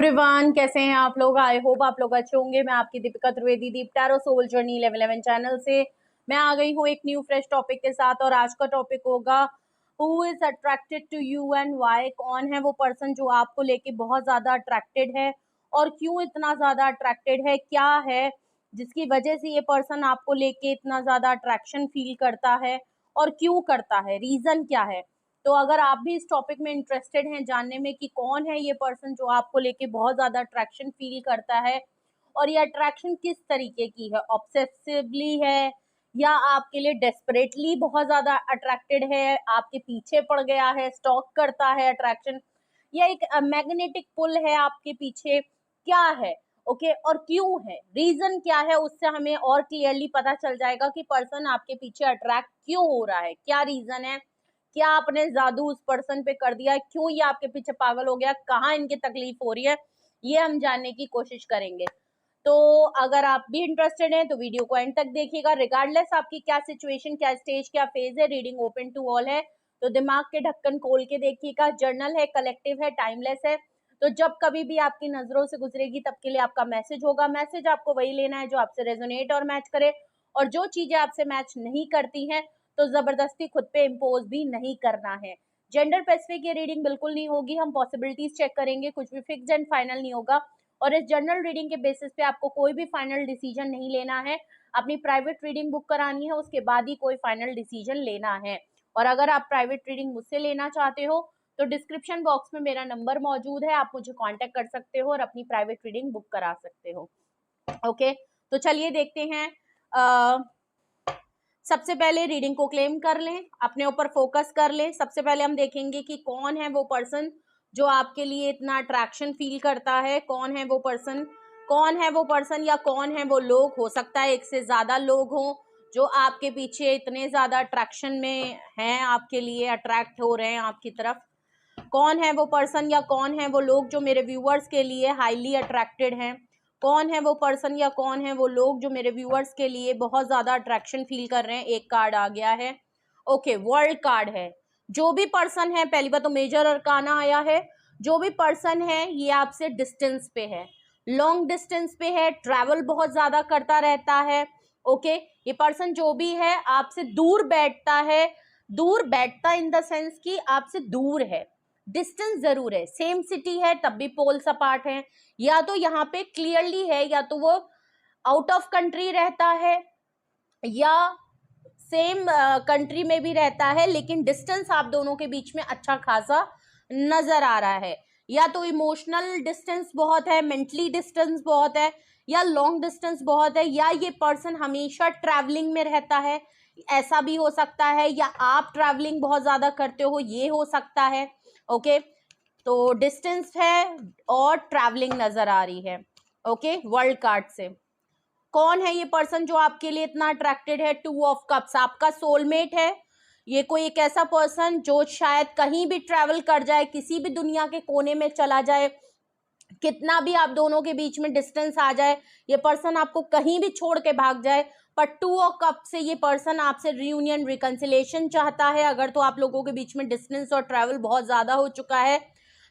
Everyone, कैसे हैं आप लोग। आई होप आप लोग अच्छे होंगे। मैं आपकी Deepika Trivedi, Deep tarot soul journey level 11 channel से मैं आ गई हूँ एक न्यू फ्रेश टॉपिक के साथ। और आज का टॉपिक होगा who is attracted to you and why. कौन है वो पर्सन जो आपको लेके बहुत ज्यादा अट्रैक्टेड है और क्यों इतना ज्यादा अट्रैक्टेड है, क्या है जिसकी वजह से ये पर्सन आपको लेके इतना ज्यादा अट्रैक्शन फील करता है और क्यों करता है, रीजन क्या है। तो अगर आप भी इस टॉपिक में इंटरेस्टेड हैं जानने में कि कौन है ये पर्सन जो आपको लेके बहुत ज्यादा अट्रैक्शन फील करता है और ये अट्रैक्शन किस तरीके की है, ऑब्सेसिवली है या आपके लिए डेस्परेटली बहुत ज्यादा अट्रैक्टेड है, आपके पीछे पड़ गया है, स्टॉक करता है अट्रैक्शन, या एक मैग्नेटिक पुल है आपके पीछे, क्या है। ओके और क्यों है, रीजन क्या है, उससे हमें और क्लियरली पता चल जाएगा कि पर्सन आपके पीछे अट्रैक्ट क्यों हो रहा है, क्या रीजन है, क्या आपने जादू उस पर्सन पे कर दिया है, क्यों ये आपके पीछे पागल हो गया, कहाँ इनकी तकलीफ हो रही है, ये हम जानने की कोशिश करेंगे। तो अगर आप भी इंटरेस्टेड हैं तो वीडियो को एंड तक देखिएगा। रिगार्डलेस आपकी क्या सिचुएशन, क्या स्टेज, क्या फेज है, रीडिंग ओपन टू ऑल है, तो दिमाग के ढक्कन खोल के देखिएगा। जर्नल है, कलेक्टिव है, टाइमलेस है, तो जब कभी भी आपकी नजरों से गुजरेगी तब के लिए आपका मैसेज होगा। मैसेज आपको वही लेना है जो आपसे रेजोनेट और मैच करे, और जो चीजें आपसे मैच नहीं करती हैं तो जबरदस्ती खुद पे इम्पोज भी नहीं करना है। जेंडर स्पेसिफिक ये रीडिंग बिल्कुल नहीं होगी, हम पॉसिबिलिटीज चेक करेंगे, कुछ भी फिक्स एंड फाइनल नहीं होगा। और इस जर्नल रीडिंग के बेसिस पे आपको कोई भी फाइनल डिसीजन नहीं लेना है, अपनी प्राइवेट रीडिंग बुक करानी है, उसके बाद ही कोई फाइनल डिसीजन लेना है। और अगर आप प्राइवेट रीडिंग मुझसे लेना चाहते हो तो डिस्क्रिप्शन बॉक्स में मेरा नंबर मौजूद है, आप मुझे कांटेक्ट कर सकते हो और अपनी प्राइवेट रीडिंग बुक करा सकते हो। ओके तो चलिए देखते हैं। सबसे पहले रीडिंग को क्लेम कर लें, अपने ऊपर फोकस कर लें। सबसे पहले हम देखेंगे कि कौन है वो पर्सन जो आपके लिए इतना अट्रैक्शन फील करता है, कौन है वो पर्सन, कौन है वो पर्सन या कौन है वो लोग, हो सकता है एक से ज्यादा लोग हों जो आपके पीछे इतने ज्यादा अट्रैक्शन में हैं, आपके लिए अट्रैक्ट हो रहे हैं आपकी तरफ। कौन है वो पर्सन या कौन है वो लोग जो मेरे व्यूअर्स के लिए हाईली अट्रैक्टेड हैं, कौन है वो पर्सन या कौन है वो लोग जो मेरे व्यूअर्स के लिए बहुत ज्यादा अट्रैक्शन फील कर रहे हैं। एक कार्ड आ गया है, ओके वर्ल्ड कार्ड है। जो भी पर्सन है, पहली बात तो मेजर अरकाना आया है, जो भी पर्सन है ये आपसे डिस्टेंस पे है, लॉन्ग डिस्टेंस पे है, ट्रैवल बहुत ज्यादा करता रहता है। ओके ये पर्सन जो भी है आपसे दूर बैठता है, दूर बैठता इन द सेंस कि आपसे दूर है, डिस्टेंस जरूर है, सेम सिटी है तब भी पोल्स अपार्ट है, या तो यहाँ पे क्लियरली है या तो वो आउट ऑफ कंट्री रहता है या सेम कंट्री में भी रहता है, लेकिन डिस्टेंस आप दोनों के बीच में अच्छा खासा नजर आ रहा है। या तो इमोशनल डिस्टेंस बहुत है, मेंटली डिस्टेंस बहुत है, या लॉन्ग डिस्टेंस बहुत है, या ये पर्सन हमेशा ट्रैवलिंग में रहता है, ऐसा भी हो सकता है, या आप ट्रैवलिंग बहुत ज्यादा करते हो, ये हो सकता है। ओके तो डिस्टेंस है और ट्रैवलिंग नजर आ रही है। ओके वर्ल्ड कार्ड से कौन है ये पर्सन जो आपके लिए इतना अट्रैक्टेड है। 2 ऑफ कप्स आपका सोलमेट है। ये कोई एक ऐसा पर्सन जो शायद कहीं भी ट्रैवल कर जाए, किसी भी दुनिया के कोने में चला जाए, कितना भी आप दोनों के बीच में डिस्टेंस आ जाए, ये पर्सन आपको कहीं भी छोड़ के भाग जाए, पर 2 ऑफ कप से ये पर्सन आपसे रियूनियन रिकंसिलेशन चाहता है। अगर तो आप लोगों के बीच में डिस्टेंस और ट्रैवल बहुत ज्यादा हो चुका है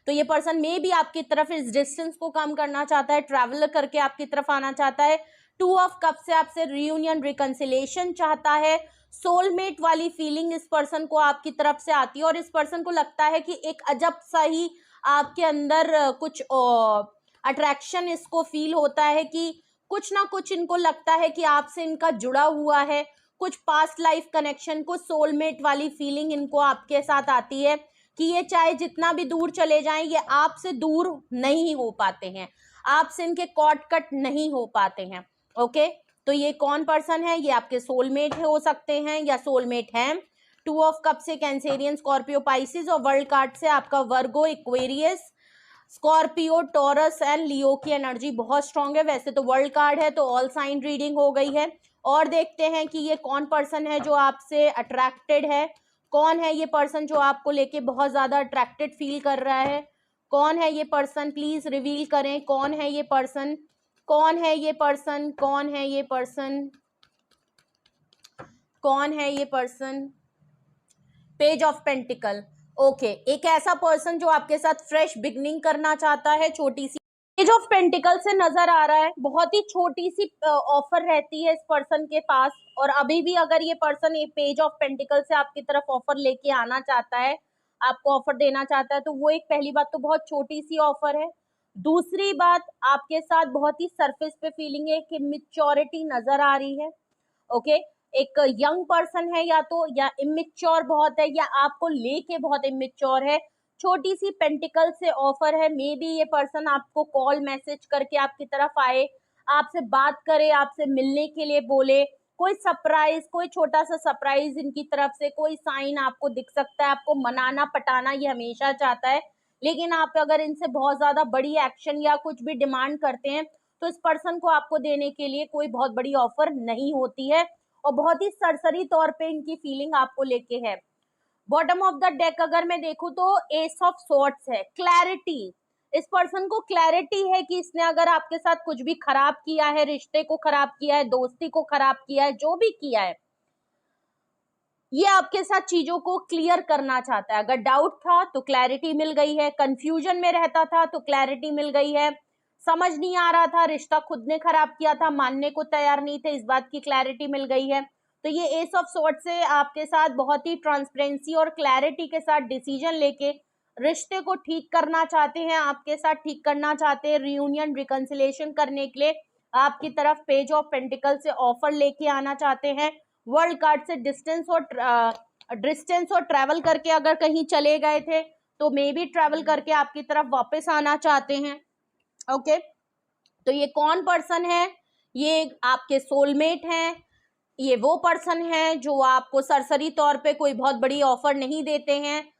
तो ये पर्सन मे भी आपकी तरफ इस डिस्टेंस को कम करना चाहता है, ट्रैवल करके आपकी तरफ आना चाहता है। 2 ऑफ कप से आपसे रियूनियन रिकंसिलेशन चाहता है। सोलमेट वाली फीलिंग इस पर्सन को आपकी तरफ से आती है और इस पर्सन को लगता है कि एक अजब सा ही आपके अंदर कुछ अट्रैक्शन इसको फील होता है कि कुछ ना कुछ इनको लगता है कि आपसे इनका जुड़ा हुआ है, कुछ पास्ट लाइफ कनेक्शन, कुछ सोलमेट वाली फीलिंग इनको आपके साथ आती है कि ये चाहे जितना भी दूर चले जाएं ये आपसे दूर नहीं हो पाते हैं, आपसे इनके कॉर्ड कट नहीं हो पाते हैं। ओके तो ये कौन पर्सन है, ये आपके सोलमेट हो सकते हैं या सोलमेट हैं। 2 ऑफ कप से कैंसेरियन, स्कॉर्पियो, पाइसिस, और वर्ल्ड कार्ड से आपका वर्गो, एक्वेरियस, स्कॉर्पियो, टॉरस एंड लियो की एनर्जी बहुत स्ट्रांग है। वैसे तो वर्ल्ड कार्ड है तो ऑल साइन रीडिंग हो गई है। और देखते हैं कि ये कौन पर्सन है जो आपसे अट्रैक्टेड है, कौन है ये पर्सन जो आपको लेके बहुत ज्यादा अट्रैक्टेड फील कर रहा है, कौन है ये पर्सन, प्लीज रिवील करें कौन है ये पर्सन, कौन है ये पर्सन, कौन है ये पर्सन, कौन है ये person. Page of pentacle, okay एक ऐसा पर्सन जो आपके साथ फ्रेश बिगनिंग करना चाहता है, छोटी सी पेज ऑफ पेंटिकल से नजर आ रहा है, बहुत ही छोटी सी ऑफर रहती है इस पर्सन के पास, और अभी भी अगर ये पर्सन ये पेज ऑफ पेंटिकल से आपकी तरफ ऑफर लेके आना चाहता है, आपको ऑफर देना चाहता है, तो वो एक पहली बात तो बहुत छोटी सी ऑफर है। दूसरी बात, आपके साथ बहुत ही सरफेस पे फीलिंग है कि मैच्योरिटी नजर आ रही है। ओके, एक यंग पर्सन है या तो, या इमेच्योर बहुत है, या आपको लेके बहुत इमेच्योर है। छोटी सी पेंटिकल से ऑफर है, मे बी ये पर्सन आपको कॉल मैसेज करके आपकी तरफ आए, आपसे बात करे, आपसे मिलने के लिए बोले, कोई सरप्राइज, कोई छोटा सा सरप्राइज इनकी तरफ से, कोई साइन आपको दिख सकता है। आपको मनाना पटाना ये हमेशा चाहता है, लेकिन आप अगर इनसे बहुत ज्यादा बड़ी एक्शन या कुछ भी डिमांड करते हैं तो इस पर्सन को आपको देने के लिए कोई बहुत बड़ी ऑफर नहीं होती है, और बहुत ही सरसरी तौर पे इनकी फीलिंग आपको लेके है। बॉटम ऑफ द डेक अगर मैं देखूं तो एस ऑफ सॉर्ड्स है, क्लैरिटी। इस पर्सन को क्लैरिटी है कि इसने अगर आपके साथ कुछ भी खराब किया है, रिश्ते को खराब किया है, दोस्ती को खराब किया है, जो भी किया है, ये आपके साथ चीजों को क्लियर करना चाहता है। अगर डाउट था तो क्लैरिटी मिल गई है, कंफ्यूजन में रहता था तो क्लैरिटी मिल गई है, समझ नहीं आ रहा था, रिश्ता खुद ने खराब किया था, मानने को तैयार नहीं थे, इस बात की क्लैरिटी मिल गई है। तो ये एस ऑफ सॉर्ड्स से आपके साथ बहुत ही ट्रांसपेरेंसी और क्लैरिटी के साथ डिसीजन लेके रिश्ते को ठीक करना चाहते हैं, आपके साथ ठीक करना चाहते हैं, रियूनियन रिकंसिलेशन करने के लिए आपकी तरफ पेज ऑफ पेंटिकल से ऑफर लेके आना चाहते हैं। वर्ल्ड कार्ड से डिस्टेंस और ट्रेवल करके अगर कहीं चले गए थे तो मे बी ट्रेवल करके आपकी तरफ वापस आना चाहते हैं। ओके, तो ये कौन पर्सन है? ये आपके सोलमेट हैं। ये वो पर्सन है जो आपको सरसरी तौर पे कोई बहुत बड़ी ऑफर नहीं देते हैं।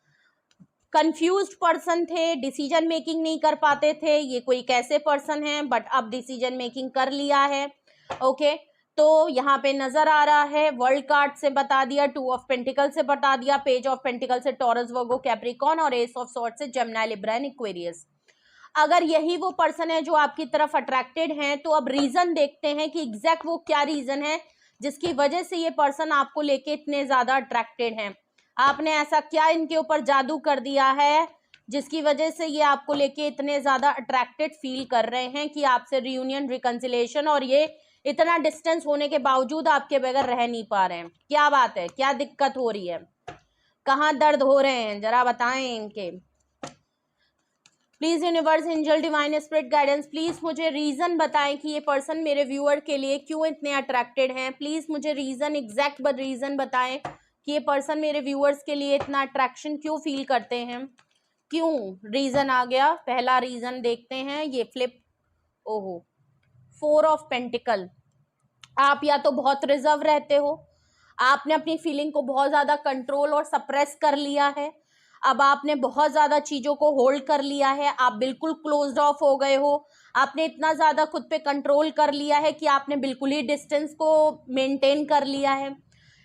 कंफ्यूज्ड पर्सन थे, डिसीजन मेकिंग नहीं कर पाते थे, ये कोई कैसे पर्सन है, बट अब डिसीजन मेकिंग कर लिया है। ओके, तो यहाँ पे नजर आ रहा है, वर्ल्ड कार्ड से बता दिया, टू ऑफ पेंटिकल से बता दिया, पेज ऑफ पेंटिकल से टॉरस, वर्गो, कैप्रिकॉर्न, और एस ऑफ सॉर्ड से जेमिनी, लिब्रा एंड एक्वेरियस। अगर यही वो पर्सन है जो आपकी तरफ अट्रैक्टेड है, तो अब रीजन देखते हैं कि एग्जैक्ट वो क्या रीजन है जिसकी वजह से ये पर्सन आपको लेके इतने ज्यादा अट्रैक्टेड हैं। आपने ऐसा क्या इनके ऊपर जादू कर दिया है जिसकी वजह से ये आपको लेके इतने ज्यादा अट्रैक्टेड फील कर रहे हैं कि आपसे रियूनियन, रिकंसिलेशन, और ये इतना डिस्टेंस होने के बावजूद आपके बगैर रह नहीं पा रहे हैं। क्या बात है, क्या दिक्कत हो रही है, कहाँ दर्द हो रहे हैं, जरा बताएं इनके। Please universe, angel, divine spirit guidance, please मुझे रीजन बताएं कि ये पर्सन मेरे व्यूअर के लिए क्यों इतने अट्रैक्टेड हैं। प्लीज मुझे रीजन, एग्जैक्ट रीजन बताएं कि ये पर्सन मेरे व्यूअर्स के लिए इतना अट्रैक्शन क्यों फील करते हैं, क्यों। रीजन आ गया, पहला रीजन देखते हैं, ये फ्लिप, ओहो, 4 ऑफ पेंटिकल। आप या तो बहुत रिजर्व रहते हो, आपने अपनी फीलिंग को बहुत ज्यादा कंट्रोल और सप्रेस कर लिया है, अब आपने बहुत ज्यादा चीजों को होल्ड कर लिया है, आप बिल्कुल क्लोज्ड ऑफ हो गए हो, आपने इतना ज्यादा खुद पे कंट्रोल कर लिया है कि आपने बिल्कुल ही डिस्टेंस को मेंटेन कर लिया है।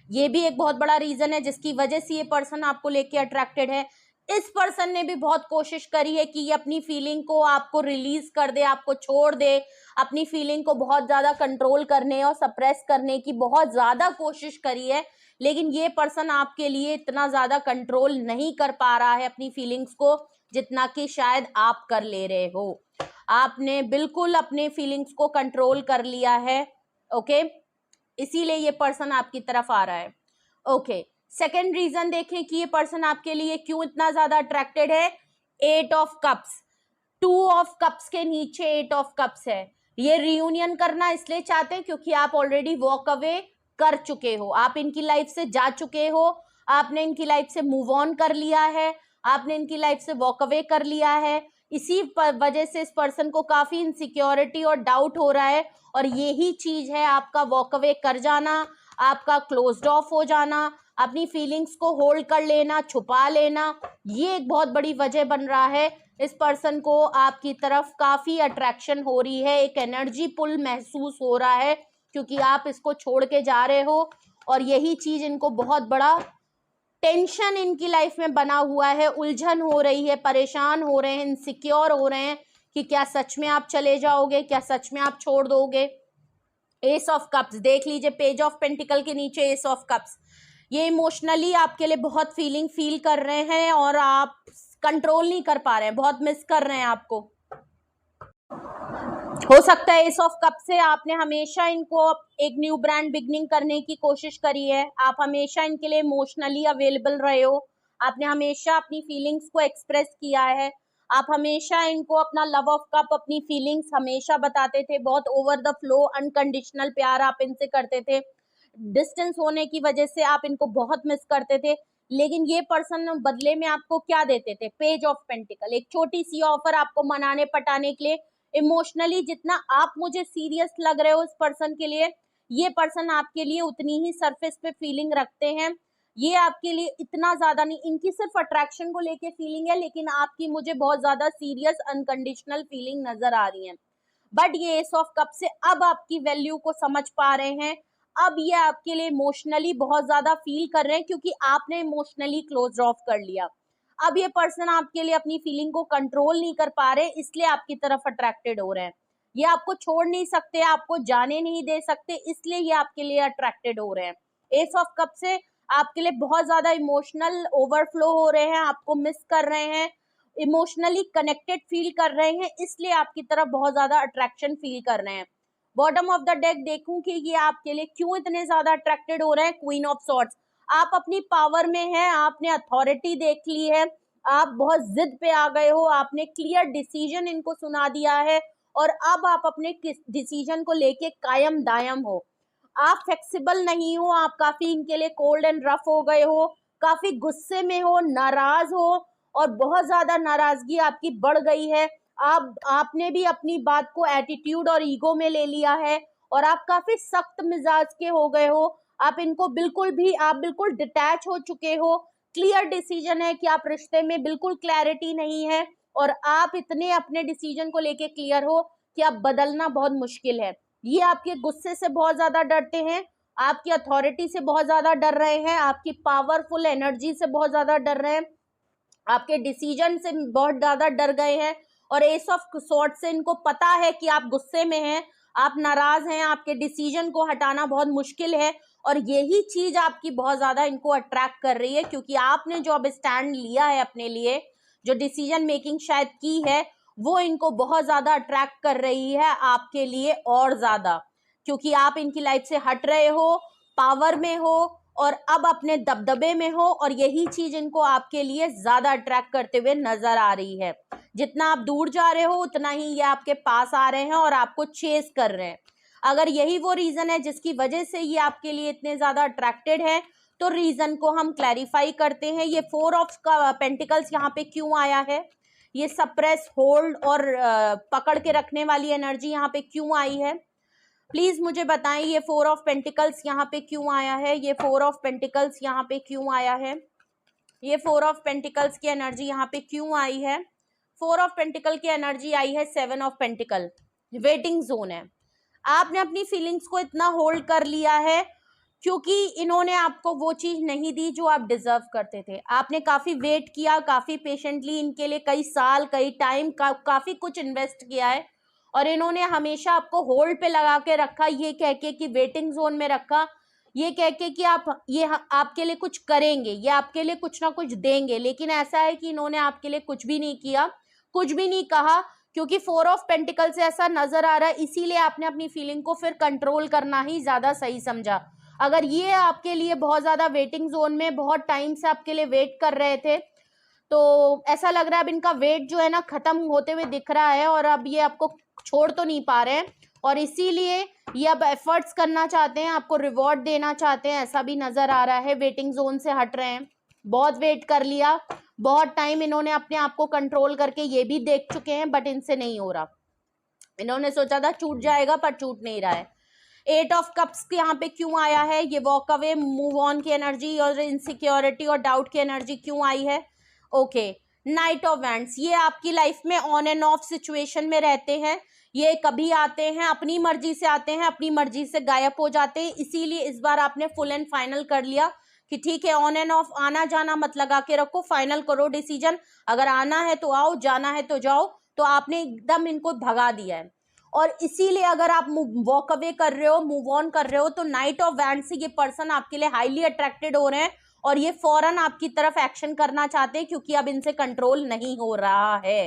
ये भी एक बहुत बड़ा रीजन है जिसकी वजह से ये पर्सन आपको लेके अट्रैक्टेड है। इस पर्सन ने भी बहुत कोशिश करी है कि ये अपनी फीलिंग को आपको रिलीज कर दे, आपको छोड़ दे, अपनी फीलिंग को बहुत ज्यादा कंट्रोल करने और सप्रेस करने की बहुत ज्यादा कोशिश करी है, लेकिन ये पर्सन आपके लिए इतना ज्यादा कंट्रोल नहीं कर पा रहा है अपनी फीलिंग्स को जितना कि शायद आप कर ले रहे हो। आपने बिल्कुल अपने फीलिंग्स को कंट्रोल कर लिया है। ओके, इसीलिए ये पर्सन आपकी तरफ आ रहा है। ओके, सेकेंड रीजन देखें कि ये पर्सन आपके लिए क्यों इतना ज्यादा अट्रैक्टेड है। 8 ऑफ कप्स, 2 ऑफ कप्स के नीचे 8 ऑफ कप्स है। ये रियूनियन करना इसलिए चाहते हैं क्योंकि आप ऑलरेडी वॉक अवे कर चुके हो, आप इनकी लाइफ से जा चुके हो, आपने इनकी लाइफ से मूव ऑन कर लिया है, आपने इनकी लाइफ से वॉक अवे कर लिया है। इसी वजह से इस पर्सन को काफी इनसिक्योरिटी और डाउट हो रहा है, और यही चीज है आपका वॉक अवे कर जाना, आपका क्लोज्ड ऑफ हो जाना, अपनी फीलिंग्स को होल्ड कर लेना, छुपा लेना, ये एक बहुत बड़ी वजह बन रहा है। इस पर्सन को आपकी तरफ काफी अट्रैक्शन हो रही है, एक एनर्जी पुल महसूस हो रहा है क्योंकि आप इसको छोड़ के जा रहे हो, और यही चीज इनको बहुत बड़ा टेंशन इनकी लाइफ में बना हुआ है, उलझन हो रही है, परेशान हो रहे हैं, इनसिक्योर हो रहे हैं कि क्या सच में आप चले जाओगे, क्या सच में आप छोड़ दोगे। एस ऑफ कप्स देख लीजिए, पेज ऑफ पेंटिकल के नीचे एस ऑफ कप्स। ये इमोशनली आपके लिए बहुत फीलिंग फील कर रहे हैं और आप कंट्रोल नहीं कर पा रहे हैं, बहुत मिस कर रहे हैं आपको। हो सकता है एस ऑफ कप से आपने हमेशा इनको एक न्यू ब्रांड बिगनिंग करने की कोशिश करी है, आप हमेशा इनके लिए इमोशनली अवेलेबल रहे हो, आपने हमेशा अपनी फीलिंग्स को एक्सप्रेस किया है, आप हमेशा इनको अपना लव ऑफ कप, अपनी फीलिंग्स हमेशा बताते थे, बहुत ओवर द फ्लो अनकंडीशनल प्यार आप इनसे करते थे। डिस्टेंस होने की वजह से आप इनको बहुत मिस करते थे, लेकिन ये पर्सन बदले में आपको क्या देते थे? पेज ऑफ पेंटिकल, एक छोटी सी ऑफर आपको मनाने पटाने के लिए। इमोशनली जितना आप मुझे सीरियस लग रहे हो इस पर्सन के लिए, ये पर्सन आपके लिए उतनी ही सरफेस पे फीलिंग रखते हैं। ये आपके लिए इतना ज्यादा नहीं, इनकी सिर्फ अट्रैक्शन को लेके फीलिंग है, लेकिन आपकी मुझे बहुत ज्यादा सीरियस अनकंडीशनल फीलिंग नजर आ रही है। बट ये एस ऑफ कप से अब आपकी वैल्यू को समझ पा रहे हैं, अब ये आपके लिए इमोशनली बहुत ज्यादा फील कर रहे हैं, क्योंकि आपने इमोशनली क्लोज ऑफ कर लिया। अब ये पर्सन आपके लिए अपनी फीलिंग को कंट्रोल नहीं कर पा रहे, इसलिए आपकी तरफ अट्रैक्टेड हो रहे हैं। ये आपको छोड़ नहीं सकते, आपको जाने नहीं दे सकते, इसलिए ये आपके लिए अट्रैक्टेड हो रहे हैं। एस ऑफ कप से आपके लिए बहुत ज्यादा इमोशनल ओवरफ्लो हो रहे हैं, आपको मिस कर रहे हैं, इमोशनली कनेक्टेड फील कर रहे हैं, इसलिए आपकी तरफ बहुत ज्यादा अट्रैक्शन फील कर रहे हैं। बॉटम ऑफ द डेक देखूं कि ये आपके लिए क्यों इतने ज्यादा अट्रैक्टेड हो रहे हैं। क्वीन ऑफ सॉर्ड्स, आप अपनी पावर में हैं, आपने अथॉरिटी देख ली है, आप बहुत जिद पे आ गए हो, आपने क्लियर डिसीजन इनको सुना दिया है, और अब आप अपने डिसीजन को लेके कायम दायम हो। आप फ्लेक्सिबल नहीं हो, आप काफी इनके लिए कोल्ड एंड रफ हो गए हो, काफी गुस्से में हो, नाराज हो, और बहुत ज्यादा नाराजगी आपकी बढ़ गई है। आपने भी अपनी बात को एटीट्यूड और ईगो में ले लिया है, और आप काफी सख्त मिजाज के हो गए हो। आप बिल्कुल डिटैच हो चुके हो। क्लियर डिसीजन है कि आप रिश्ते में बिल्कुल क्लैरिटी नहीं है, और आप इतने अपने डिसीजन को लेके क्लियर हो कि आप बदलना बहुत मुश्किल है। ये आपके गुस्से से बहुत ज्यादा डरते हैं, आपकी अथॉरिटी से बहुत ज्यादा डर रहे हैं, आपकी पावरफुल एनर्जी से बहुत ज्यादा डर रहे हैं, आपके डिसीजन से बहुत ज्यादा डर गए हैं। और एस ऑफ सॉर्ड से इनको पता है कि आप गुस्से में हैं, आप नाराज हैं, आपके डिसीजन को हटाना बहुत मुश्किल है, और यही चीज आपकी बहुत ज्यादा इनको अट्रैक्ट कर रही है, क्योंकि आपने जो अब स्टैंड लिया है अपने लिए, जो डिसीजन मेकिंग शायद की है, वो इनको बहुत ज्यादा अट्रैक्ट कर रही है आपके लिए और ज्यादा, क्योंकि आप इनकी लाइफ से हट रहे हो, पावर में हो, और अब अपने दबदबे में हो, और यही चीज इनको आपके लिए ज्यादा अट्रैक्ट करते हुए नजर आ रही है। जितना आप दूर जा रहे हो उतना ही ये आपके पास आ रहे हैं और आपको चेस कर रहे हैं। अगर यही वो रीजन है जिसकी वजह से ये आपके लिए इतने ज्यादा अट्रैक्टेड है, तो रीजन को हम क्लैरिफाई करते हैं। ये 4 ऑफ पेंटिकल्स यहाँ पे क्यों आया है? ये सप्रेस, होल्ड और पकड़ के रखने वाली एनर्जी यहाँ पे क्यों आई है? प्लीज मुझे बताएं, ये 4 ऑफ पेंटिकल्स यहाँ पे क्यों आया है? ये 4 ऑफ पेंटिकल्स यहाँ पे क्यों आया है? ये 4 ऑफ पेंटिकल्स की एनर्जी यहाँ पे क्यों आई है? 4 ऑफ पेंटिकल की एनर्जी आई है 7 ऑफ पेंटिकल, वेटिंग जोन है। आपने अपनी फीलिंग्स को इतना होल्ड कर लिया है क्योंकि इन्होंने आपको वो चीज नहीं दी जो आप डिजर्व करते थे। आपने काफी वेट किया, काफी पेशेंटली इनके लिए कई साल, कई टाइम, काफी कुछ इन्वेस्ट किया है, और इन्होंने हमेशा आपको होल्ड पे लगा के रखा, ये कह के कि वेटिंग जोन में रखा, ये कह के कि ये आपके लिए कुछ करेंगे, ये आपके लिए कुछ ना कुछ देंगे। लेकिन ऐसा है कि इन्होंने आपके लिए कुछ भी नहीं किया, कुछ भी नहीं कहा, क्योंकि 4 ऑफ पेंटिकल से ऐसा नजर आ रहा है। इसीलिए आपने अपनी फीलिंग को फिर कंट्रोल करना ही ज्यादा सही समझा। अगर ये आपके लिए बहुत ज्यादा वेटिंग जोन में बहुत टाइम से आपके लिए वेट कर रहे थे, तो ऐसा लग रहा है अब इनका वेट जो है ना खत्म होते हुए दिख रहा है, और अब ये आपको छोड़ तो नहीं पा रहे हैं, और इसीलिए ये अब एफर्ट्स करना चाहते हैं, आपको रिवॉर्ड देना चाहते हैं, ऐसा भी नजर आ रहा है। वेटिंग जोन से हट रहे हैं, बहुत वेट कर लिया, बहुत टाइम इन्होंने अपने आप को कंट्रोल करके ये भी देख चुके हैं, बट इनसे नहीं हो रहा। इन्होंने सोचा था छूट जाएगा, पर छूट नहीं रहा है। 8 ऑफ कप्स यहाँ पे क्यों आया है? ये वॉक अवे, मूव ऑन की एनर्जी और इनसिक्योरिटी और डाउट की एनर्जी क्यों आई है? ओके, नाइट ऑफ वैंड्स, ये आपकी लाइफ में ऑन एंड ऑफ सिचुएशन में रहते हैं। ये कभी आते हैं, अपनी मर्जी से आते हैं, अपनी मर्जी से गायब हो जाते हैं। इसीलिए इस बार आपने फुल एंड फाइनल कर लिया कि ठीक है, ऑन एंड ऑफ, आना जाना मत लगा के रखो, फाइनल करो डिसीजन। अगर आना है तो आओ, जाना है तो जाओ। तो आपने एकदम इनको भगा दिया है, और इसीलिए अगर आप वॉक अवे कर रहे हो, मूव ऑन कर रहे हो, तो नाइट ऑफ वैंड से ये पर्सन आपके लिए हाईली अट्रैक्टेड हो रहे हैं, और ये फौरन आपकी तरफ एक्शन करना चाहते हैं, क्योंकि अब इनसे कंट्रोल नहीं हो रहा है।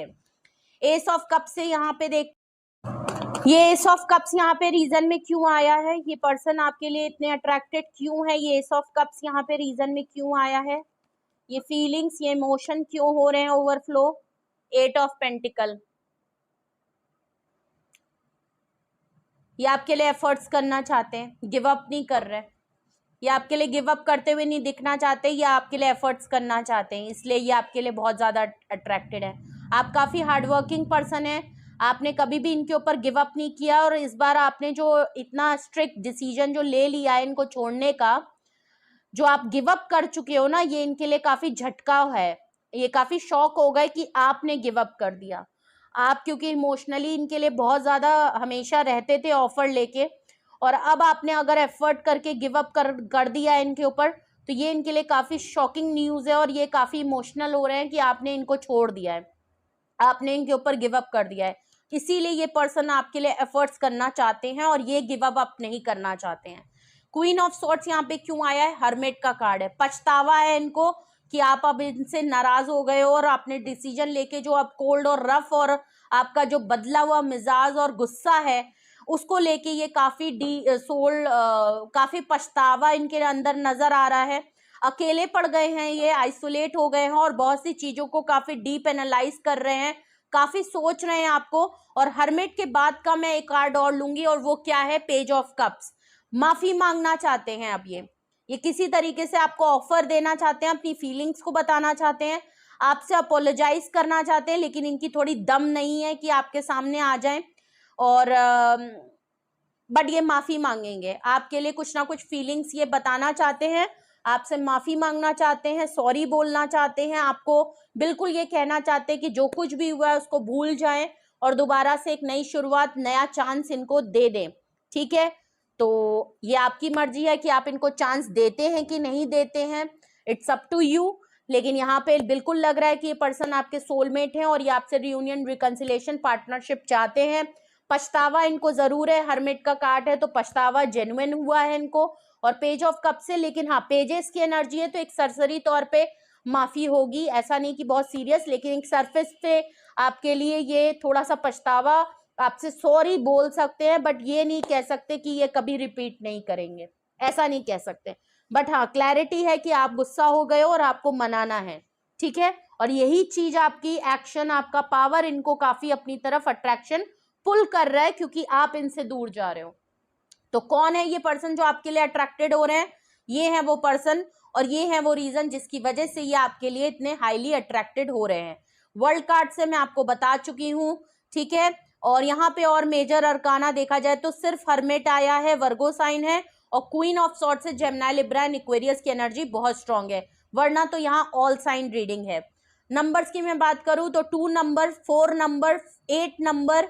एस ऑफ कप से यहाँ पे देख, ये एस ऑफ कप्स यहाँ पे रीजन में क्यों आया है, ये पर्सन आपके लिए इतने अट्रैक्टेड क्यों है, ये एस ऑफ कप्स यहाँ पे रीजन में क्यों आया है, ये फीलिंग्स, ये इमोशन क्यों हो रहे हैं ओवरफ्लो। एट ऑफ पेंटिकल, ये आपके लिए एफर्ट्स करना चाहते हैं, गिव अप नहीं कर रहे, ये आपके लिए गिव अप करते हुए नहीं दिखना चाहते, या आपके लिए एफर्ट्स करना चाहते हैं, इसलिए ये आपके लिए बहुत ज़्यादा अट्रैक्टेड है। आप काफ़ी हार्डवर्किंग पर्सन है, आपने कभी भी इनके ऊपर गिव अप नहीं किया, और इस बार आपने जो इतना स्ट्रिक्ट डिसीजन जो ले लिया है इनको छोड़ने का, जो आप गिव अप कर चुके हो ना, ये इनके लिए काफ़ी झटका है, ये काफ़ी शॉक हो गए कि आपने गिव अप कर दिया। आप क्योंकि इमोशनली इनके लिए बहुत ज़्यादा हमेशा रहते थे ऑफर लेके, और अब आपने अगर एफर्ट करके गिव अप कर दिया है इनके ऊपर, तो ये इनके लिए काफ़ी शॉकिंग न्यूज़ है, और ये काफ़ी इमोशनल हो रहे हैं कि आपने इनको छोड़ दिया है, आपने इनके ऊपर गिव अप कर दिया है। इसीलिए ये पर्सन आपके लिए एफर्ट्स करना चाहते हैं, और ये गिव अप नहीं करना चाहते हैं। क्वीन ऑफ सॉर्ट्स यहाँ पे क्यों आया है, हर्मिट का कार्ड है, पछतावा है इनको कि आप अब इनसे नाराज हो गए हो, और आपने डिसीजन लेके जो अब कोल्ड और रफ और आपका जो बदला हुआ मिजाज और गुस्सा है उसको लेके ये काफी काफी पछतावा इनके अंदर नजर आ रहा है। अकेले पड़ गए हैं, ये आइसोलेट हो गए हैं, और बहुत सी चीजों को काफी डीप एनालाइज कर रहे हैं, काफी सोच रहे हैं आपको। और हर्मिट के बाद का मैं एक कार्ड और लूंगी, और वो क्या है, पेज ऑफ कप्स। माफी मांगना चाहते हैं अब ये किसी तरीके से आपको ऑफर देना चाहते हैं, अपनी फीलिंग्स को बताना चाहते हैं, आपसे अपोलोजाइज करना चाहते हैं, लेकिन इनकी थोड़ी दम नहीं है कि आपके सामने आ जाएं, और बट ये माफी मांगेंगे आपके लिए, कुछ ना कुछ फीलिंग्स ये बताना चाहते हैं, आपसे माफी मांगना चाहते हैं, सॉरी बोलना चाहते हैं, आपको बिल्कुल ये कहना चाहते हैं कि जो कुछ भी हुआ है उसको भूल जाएं, और दोबारा से एक नई शुरुआत, नया चांस इनको दे दें। ठीक है, तो ये आपकी मर्जी है कि आप इनको चांस देते हैं कि नहीं देते हैं, इट्स अप टू यू। लेकिन यहाँ पे बिल्कुल लग रहा है कि ये पर्सन आपके सोलमेट हैं, और ये आपसे रियूनियन, रिकंसिलेशन, पार्टनरशिप चाहते हैं। पछतावा इनको जरूर है, हर्मिट का कार्ड है तो पछतावा जेन्युइन हुआ है इनको, और पेज ऑफ कप से, लेकिन हाँ पेजेस की एनर्जी है तो एक सरसरी तौर पे माफी होगी, ऐसा नहीं कि बहुत सीरियस, लेकिन एक सरफेस पे आपके लिए ये थोड़ा सा पछतावा, आपसे सॉरी बोल सकते हैं, बट ये नहीं कह सकते कि ये कभी रिपीट नहीं करेंगे, ऐसा नहीं कह सकते। बट हाँ क्लैरिटी है कि आप गुस्सा हो गए हो और आपको मनाना है। ठीक है, और यही चीज आपकी एक्शन, आपका पावर इनको काफी अपनी तरफ अट्रैक्शन पुल कर रहा है, क्योंकि आप इनसे दूर जा रहे हो। तो कौन है ये पर्सन जो आपके लिए अट्रैक्टेड हो रहे हैं, ये है वो पर्सन, और ये है वो रीजन जिसकी वजह से ये आपके लिए इतने हाईली अट्रैक्टेड हो रहे हैं। वर्ल्ड कार्ड से मैं आपको बता चुकी हूँ। ठीक है, और यहाँ पे और मेजर अरकाना देखा जाए तो सिर्फ हर्मिट आया है, वर्गो साइन है, और क्वीन ऑफ सॉर्ड्स से जेमिनी, लिब्रा एंड एक्वेरियस की एनर्जी बहुत स्ट्रांग है, वरना तो यहाँ ऑल साइन रीडिंग है। नंबर्स की मैं बात करूं तो 2 number, 4 number, 8 number,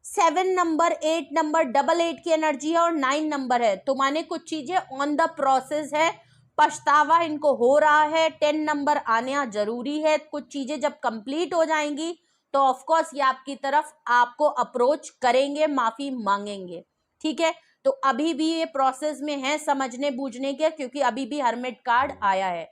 7 number, 8 number, 88 की एनर्जी है, और 9 नंबर है। तो माने कुछ चीजें ऑन द प्रोसेस है, पछतावा इनको हो रहा है, 10 नंबर आना जरूरी है। कुछ चीजें जब कंप्लीट हो जाएंगी तो ऑफ कोर्स ये आपकी तरफ आपको अप्रोच करेंगे, माफी मांगेंगे। ठीक है, तो अभी भी ये प्रोसेस में है समझने बूझने के, क्योंकि अभी भी हर्मिट कार्ड आया है।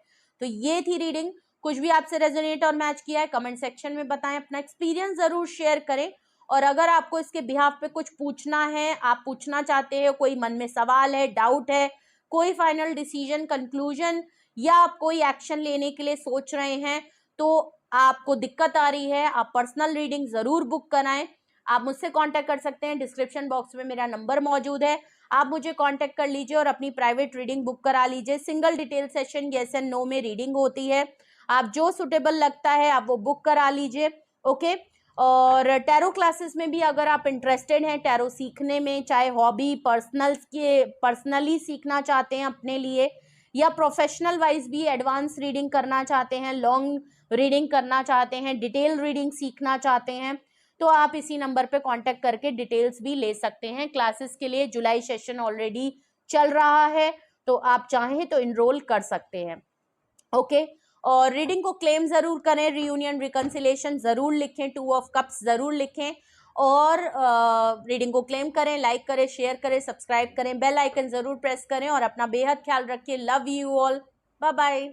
तो ये थी रीडिंग, कुछ भी आपसे रेजोनेट और मैच किया है कमेंट सेक्शन में बताएं, अपना एक्सपीरियंस जरूर शेयर करें, और अगर आपको इसके बिहाफ पे कुछ पूछना है, आप पूछना चाहते हो, कोई मन में सवाल है, डाउट है, कोई फाइनल डिसीजन, कंक्लूजन, या आप कोई एक्शन लेने के लिए सोच रहे हैं, तो आपको दिक्कत आ रही है, आप पर्सनल रीडिंग जरूर बुक कराएं। आप मुझसे कांटेक्ट कर सकते हैं, डिस्क्रिप्शन बॉक्स में मेरा नंबर मौजूद है, आप मुझे कांटेक्ट कर लीजिए और अपनी प्राइवेट रीडिंग बुक करा लीजिए। Single detail session yes and no में रीडिंग होती है, आप जो सुटेबल लगता है आप वो बुक करा लीजिए। ओके, और टैरो क्लासेस में भी अगर आप इंटरेस्टेड हैं टैरो सीखने में, चाहे हॉबी पर्सनली सीखना चाहते हैं अपने लिए, या प्रोफेशनल वाइज भी एडवांस रीडिंग करना चाहते हैं, लॉन्ग रीडिंग करना चाहते हैं, डिटेल रीडिंग सीखना चाहते हैं, तो आप इसी नंबर पे कांटेक्ट करके डिटेल्स भी ले सकते हैं। क्लासेस के लिए जुलाई सेशन ऑलरेडी चल रहा है, तो आप चाहें तो इनरोल कर सकते हैं। ओके, और रीडिंग को क्लेम जरूर करें, रियूनियन, रिकंसिलेशन जरूर लिखें, 2 ऑफ कप्स जरूर लिखें, और रीडिंग को क्लेम करें, लाइक करें, शेयर करें, सब्सक्राइब करें, बेल आइकन जरूर प्रेस करें, और अपना बेहद ख्याल रखिए। Love you all, bye bye.